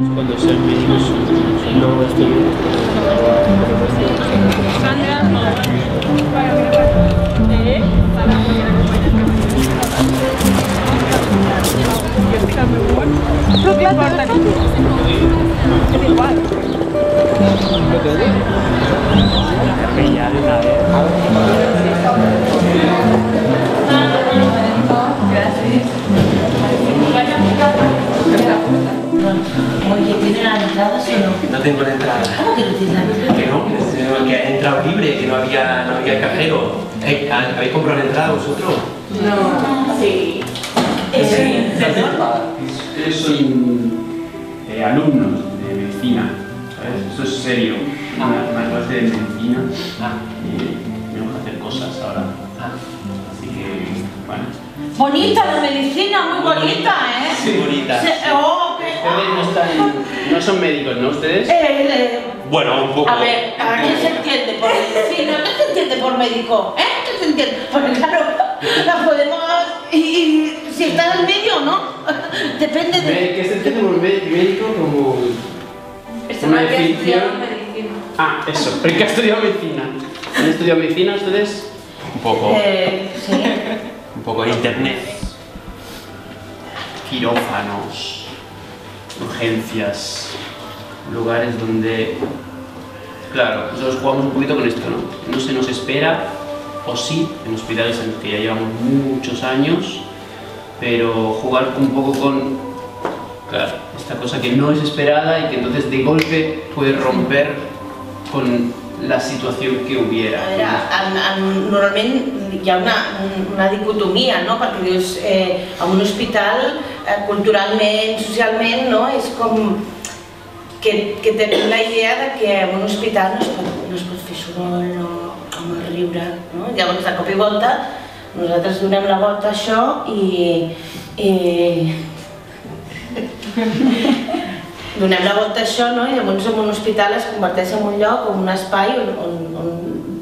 Cuando sea médico, no estoy bien. Oye, ¿tiene las entradas o no? No tengo la entrada. ¿Cómo que no tienes la entrada? Que no, que he entrado libre, que no había cajero. ¿Habéis comprado la entrada vosotros? No. Sí. Ustedes son alumnos de medicina, ¿sabes? Eso es serio. Una clase de medicina. Tenemos que hacer cosas ahora. Así que, bueno. Bonita la medicina, muy bonita, ¿eh? Sí, bonita. Ustedes no son médicos, ¿no? ¿Ustedes? Bueno, un poco. A ver, ¿qué se entiende por medicina? ¿Qué se entiende por médico? ¿Qué se entiende? Porque claro, la podemos... Y si está en medio o no, depende de... ¿Qué se entiende por médico? Como una definición. Eso, el que ha estudiado medicina. ¿Han estudiado medicina ustedes? Un poco. Sí. Un poco de internet. Quirófanos, urgencias, lugares donde, claro, nosotros jugamos un poquito con esto, ¿no? No se nos espera, o sí, en hospitales en los que ya llevamos muchos años, pero jugar un poco con, claro, esta cosa que no es esperada y que entonces de golpe puede romper con la situación que hubiera. A veure, normalment hi ha una dicotomia, no? Perquè dius, a un hospital, culturalment, socialment, no? És com que tenim la idea de que en un hospital no es pot fer soroll, no riure, no? Llavors, de cop i volta, nosaltres donem la volta a això i donem la volta a això, no? I llavors en un hospital es converteix en un lloc o un espai on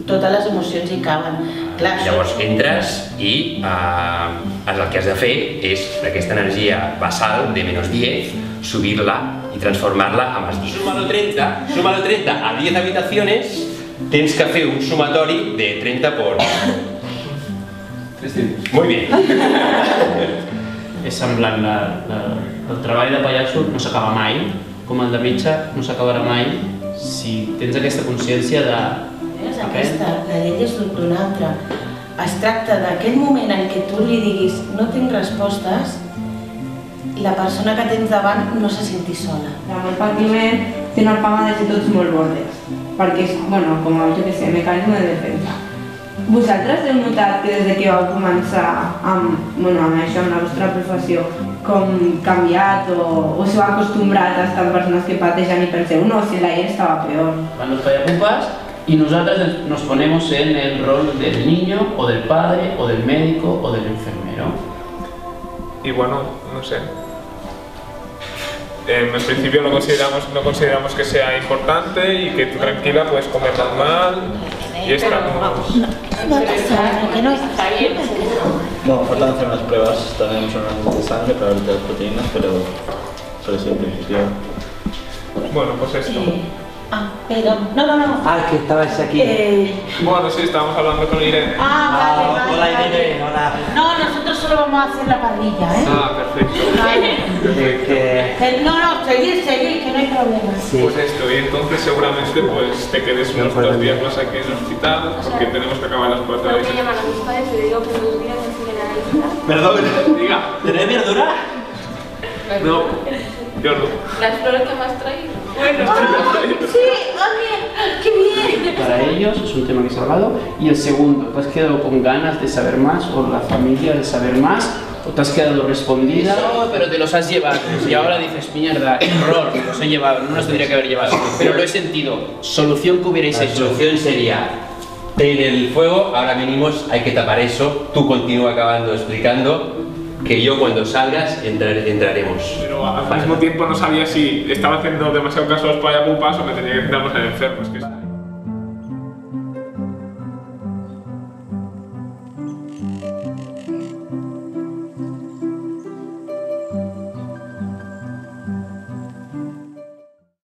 totes les emocions hi caben. Clar, llavors entres i el que has de fer és aquesta energia basal de -10, subir-la y transformarla a +10. Súmalo 30 a 10 habitaciones, tens que fer un sumatori de 30 por... 300. Muy bien. És semblant, el treball de pallasso no s'acaba mai, com el de metge no s'acabarà mai si tens aquesta consciència de... Aquesta, la d'ell és d'una altra. Es tracta d'aquell moment en què tu li diguis no tinc respostes i la persona que tens davant no se senti sola. El patiment té una fama de ser tots molt bordes, perquè és, bueno, com jo què sé, mecanisme de defensa. Vosaltres heu notat que des que vau començar amb això, amb la vostra professió, com canviat o s'heu acostumbrat a estar amb persones que pateixen i penseu, no, si la gent estava peor? Van los payacupas y nosotros nos ponemos en el rol del niño o del padre o del médico o del enfermero. Y bueno, no sé. En principio no consideramos que sea importante y que tú tranquila puedes comer normal y estamos... Bueno, faltan hacer unas pruebas, tenemos unas de sangre para ver las proteínas, pero sí, en principio... Bueno, pues esto. Pero... No. Que estabas aquí. Bueno, sí, estábamos hablando con Irene. Vale. Hola Irene, hola. No, nosotros solo vamos a hacer la parrilla, ¿eh? Perfecto. No, seguir, que no hay problema. Sí. Pues esto, y entonces seguramente pues te quedes unos 2 días más aquí en el hospital porque tenemos que acabar las 4 Tengo que llamar a mis padres y le digo que en 2 días me siguen a la isla. Perdón. Diga. ¿Tenés verdura? No, yo no. Las flores que me has traído. Bueno, Sí, qué bien. Para ellos es un tema que se ha hablado. Y el segundo, ¿te has quedado con ganas de saber más o la familia de saber más? ¿O te has quedado respondida? No, pero te los has llevado. Y ahora dices, mierda, error, me los he llevado, no los tendría que haber llevado. Pero lo he sentido. Solución que hubierais La hecho. solución sería, ten el fuego, ahora venimos, hay que tapar eso, tú continúa acabando explicando, que yo cuando salgas entraremos. pero al mismo tiempo no sabía si estaba haciendo demasiado caso a los payapupas o me tenía que centrar más en enfermos.